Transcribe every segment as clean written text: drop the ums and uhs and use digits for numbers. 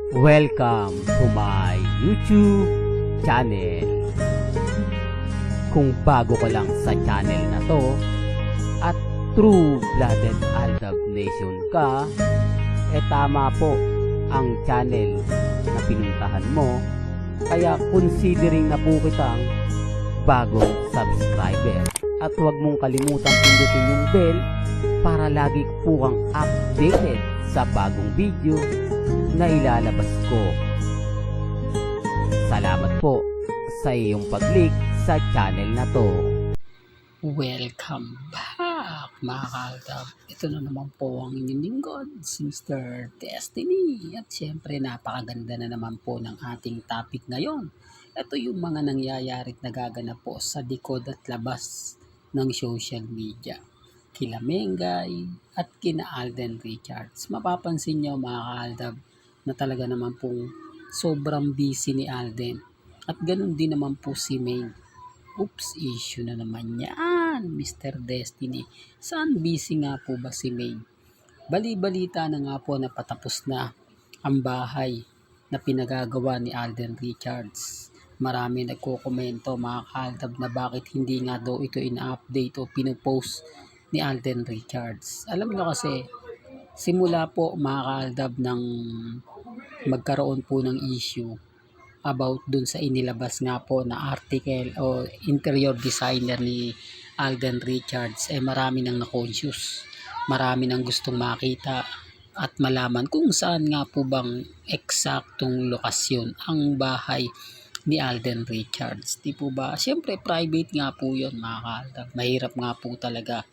Welcome to my YouTube channel. Kung bago ka lang sa channel na to at true-blooded Aldab Nation ka, tama po ang channel na pinuntahan mo. Kaya considering na po kitang bagong subscriber. At huwag mong kalimutan pindutin yung bell para lagi po kang updated sa bagong video na ilalabas ko. Salamat po sa iyong pag-click sa channel na to. Welcome back mga kaaldab. Ito na naman po ang inyong lingkod, si Mr. Destiny. At syempre napakaganda na naman po ng ating topic ngayon. Ito yung mga nangyayari at nagaganap po sa likod at labas ng social media. Kila Mengay at kina Alden Richards. Mapapansin nyo mga kaaldab na talaga naman pong sobrang busy ni Alden. At ganun din naman po si Maine. Oops, issue na naman yan, Mr. Destiny. Saan busy nga po ba si Maine? Bali-balita na nga po na patapos na ang bahay na pinagagawa ni Alden Richards. Marami nagko-komento mga kaaldab na bakit hindi nga daw ito ina-update o pinopost ni Alden Richards. Alam nyo kasi, simula po mga kaaldab ng magkaroon po ng issue about dun sa inilabas nga po na article o interior designer ni Alden Richards, marami nang na-conscious. Marami nang gustong makita at malaman kung saan nga po bang eksaktong lokasyon ang bahay ni Alden Richards. Di po ba? Siyempre private nga po yun mga kaaldab. Mahirap nga po talaga.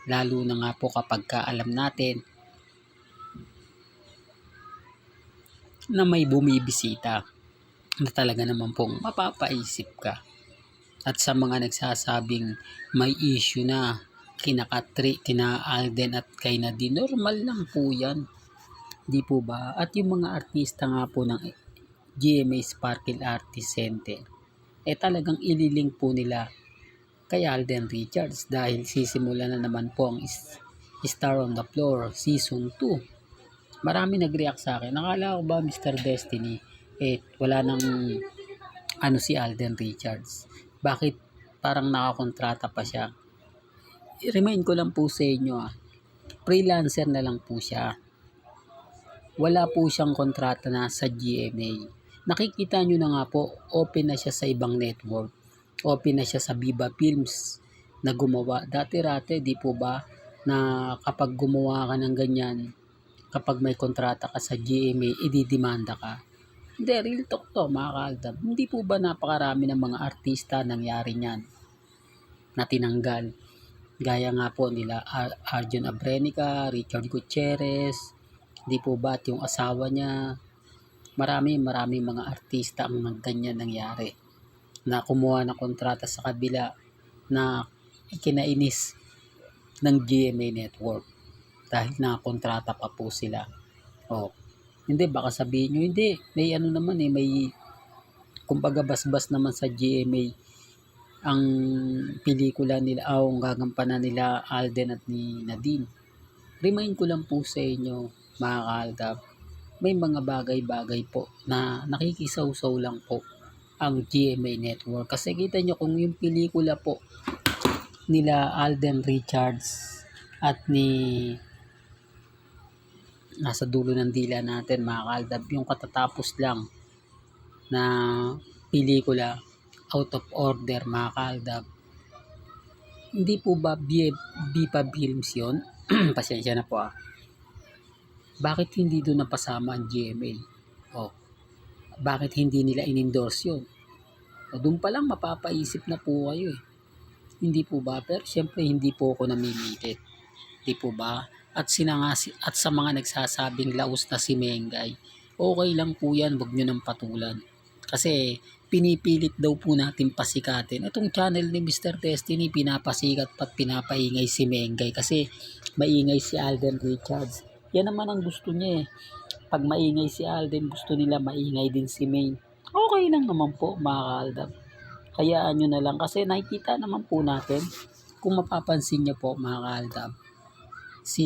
Lalo na nga po kapag alam natin na may bumibisita na talaga naman pong mapapaisip ka. At sa mga nagsasabing may issue na kina Alden at kay Nadine, normal lang po yan. Di po ba? At yung mga artista nga po ng GMA Sparkle Artist Center, talagang ililink po nila kay Alden Richards dahil sisimula na naman po ang Star on the Floor Season 2. Marami nag-react sa akin. Nakala ko ba Mr. Destiny, wala nang si Alden Richards. Bakit parang nakakontrata pa siya? I-remind ko lang po sa inyo, freelancer na lang po siya. Wala po siyang kontrata na sa GMA. Nakikita nyo na nga po, open na siya sa ibang network. Open na siya sa Viva Films na gumawa. Dati-rate, di po ba, na kapag gumawa ka ng ganyan, kapag may kontrata ka sa GMA, ididimanda ka. Hindi, real talk to mga kaaldab. Hindi po ba napakarami ng mga artista nangyari niyan na tinanggal? Gaya nga po nila Arjun Abrenica, Richard Gutierrez, di po ba, at yung asawa niya. Marami mga artista ang ganyan nangyari na kumuha ng kontrata sa kabila na ikinainis ng GMA Network dahil nakakontrata pa po sila. Hindi, baka sabihin nyo, hindi, may naman may kumbaga basbas naman sa GMA ang pelikula nila ang gagampanan nila Alden at ni Nadine. Remind ko lang po sa inyo mga kaaldab, may mga bagay-bagay po na nakikisaw-saw lang po ang GMA Network. Kasi kita nyo kung yung pelikula po nila Alden Richards at nasa dulo ng dila natin mga kaaldab, yung katatapos lang na pelikula Out of Order mga kaaldab, hindi po ba Viva Films yun? Pasensya na po Bakit hindi doon napasama ang GMA? Bakit hindi nila in-endorse yun? Doon pa lang mapapaisip na po kayo Hindi po ba? Pero syempre hindi po ako namimilit. Di po ba? At sa mga nagsasabing laos na si Mengay, okay lang po yan, wag nyo nang patulan. Kasi pinipilit daw po natin pasikatin. Itong channel ni Mr. Destiny, pinapasikat at pinapaingay si Mengay kasi maingay si Alden Richards. Yan naman ang gusto niya Pag maingay si Alden, gusto nila maingay din si Maine. Okay lang naman po mga kaaldab. Hayaan nyo na lang kasi nakikita naman po natin, kung mapapansin nyo po mga kaaldab, si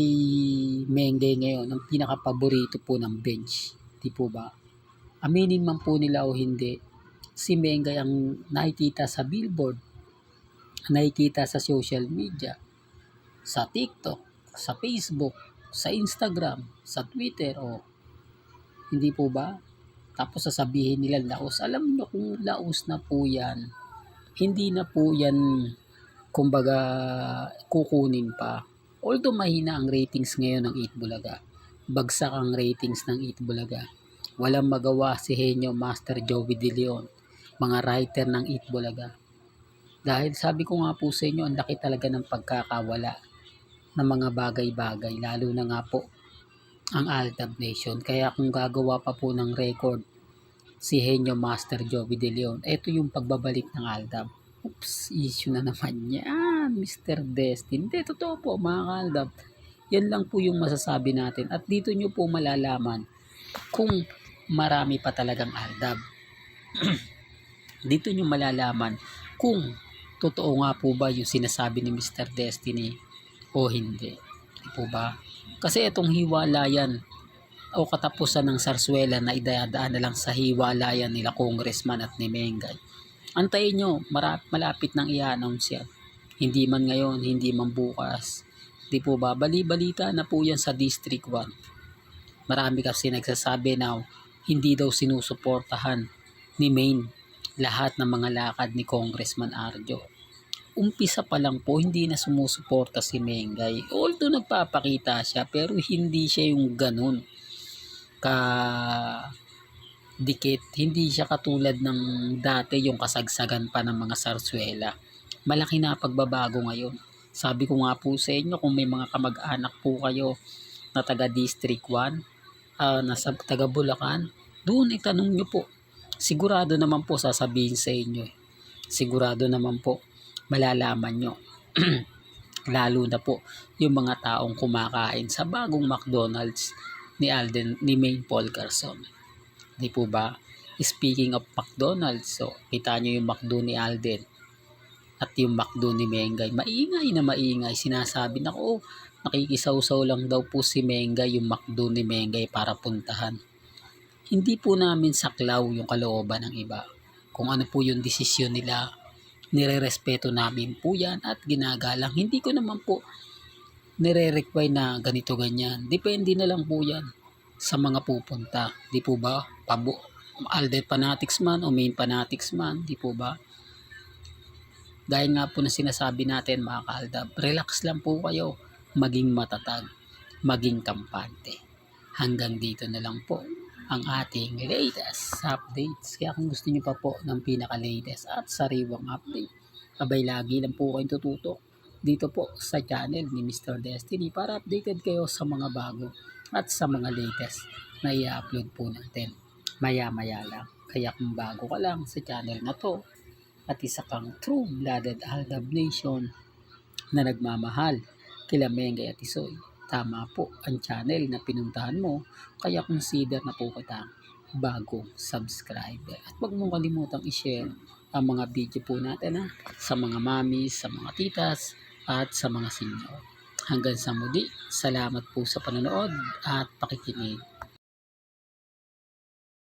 Mengay ngayon ang pinaka-paborito po ng bench. Di po ba? aminin man po nila o hindi, si Mengay ang nakikita sa billboard, nakikita sa social media, sa TikTok, sa Facebook, sa Instagram, sa Twitter, o hindi po ba? Tapos sasabihin nila laos. Alam nyo kung laos na po yan, hindi na po yan kumbaga kukunin pa. Although mahina ang ratings ngayon ng Eat Bulaga, bagsak ang ratings ng Eat Bulaga, walang magawa si Henyo Master Joey De Leon, mga writer ng Eat Bulaga. Dahil sabi ko nga po sa inyo, ang laki talaga ng pagkakawala ng mga bagay-bagay, lalo na nga po ang Aldab Nation. Kaya kung gagawa pa po ng record si Henyo Master Joey De Leon, ito yung pagbabalik ng Aldab. Oops, issue na naman yan, Mr. Destin. Hindi, totoo po mga kaaldab. Yan lang po yung masasabi natin. At dito nyo po malalaman kung marami pa talagang Aldab. Dito nyo malalaman kung totoo nga po ba yung sinasabi ni Mr. Destiny o hindi. Di po ba? Kasi itong hiwalayan o katapusan ng Sarsuela na idadaan na lang sa hiwalayan nila Congressman at ni Mengay. Antayin nyo, malapit nang i-announce yan. Hindi man ngayon, hindi man bukas. Di po ba? Bali-balita na po yan sa District 1. Marami kasi nagsasabi na hindi daw sinusuportahan ni Maine lahat ng mga lakad ni Congressman Arjo. Umpisa pa lang po, hindi na sumusuporta si Mengay. Although nagpapakita siya, pero hindi siya yung ganun ka dikit. Hindi siya katulad ng dati, yung kasagsagan pa ng mga Sarsuela. Malaki na pagbabago ngayon. Sabi ko nga po sa inyo, kung may mga kamag-anak po kayo na taga District 1, nasa taga Bulacan, doon itanong nyo po. Sigurado naman po sasabihin sa inyo. Sigurado naman po malalaman nyo. Lalo na po yung mga taong kumakain sa bagong McDonald's ni Maine Paul Carson. Di po ba? Speaking of McDonald's, so kita nyo yung McDo ni Alden at yung McDo ni Mengay. Maingay na maingay. Sinasabi na ko, nakikisaw-saw lang daw po si Mengay yung McDo ni Mengay para puntahan. Hindi po namin saklaw yung kalooban ng iba. Kung ano po yung desisyon nila, nire-respeto namin po yan at ginagalang. Hindi ko naman po nire-require na ganito ganyan. Depende na lang po yan sa mga pupunta. Di po ba? Alden fanatics man o Maine fanatics man. Di po ba? Dahil nga po na sinasabi natin mga kaaldab, relax lang po kayo. Maging matatag. Maging kampante. Hanggang dito na lang po ang ating latest updates. Kaya kung gusto nyo pa po ng pinaka-latest at sariwang update, abay lagi lang po kayong tututok dito po sa channel ni Mr. Destiny para updated kayo sa mga bago at sa mga latest na i-upload po natin maya-maya lang. Kaya kung bago ka lang sa channel na to at isa kang true-blooded Aldab Nation na nagmamahal kila Mengay at Isoy, tama po ang channel na pinuntahan mo, kaya consider na po kita bagong subscriber. At huwag mong kalimutang i-share ang mga video po natin sa mga mamis, sa mga titas, at sa mga senior. Hanggang sa muli, salamat po sa panonood at pakikinig.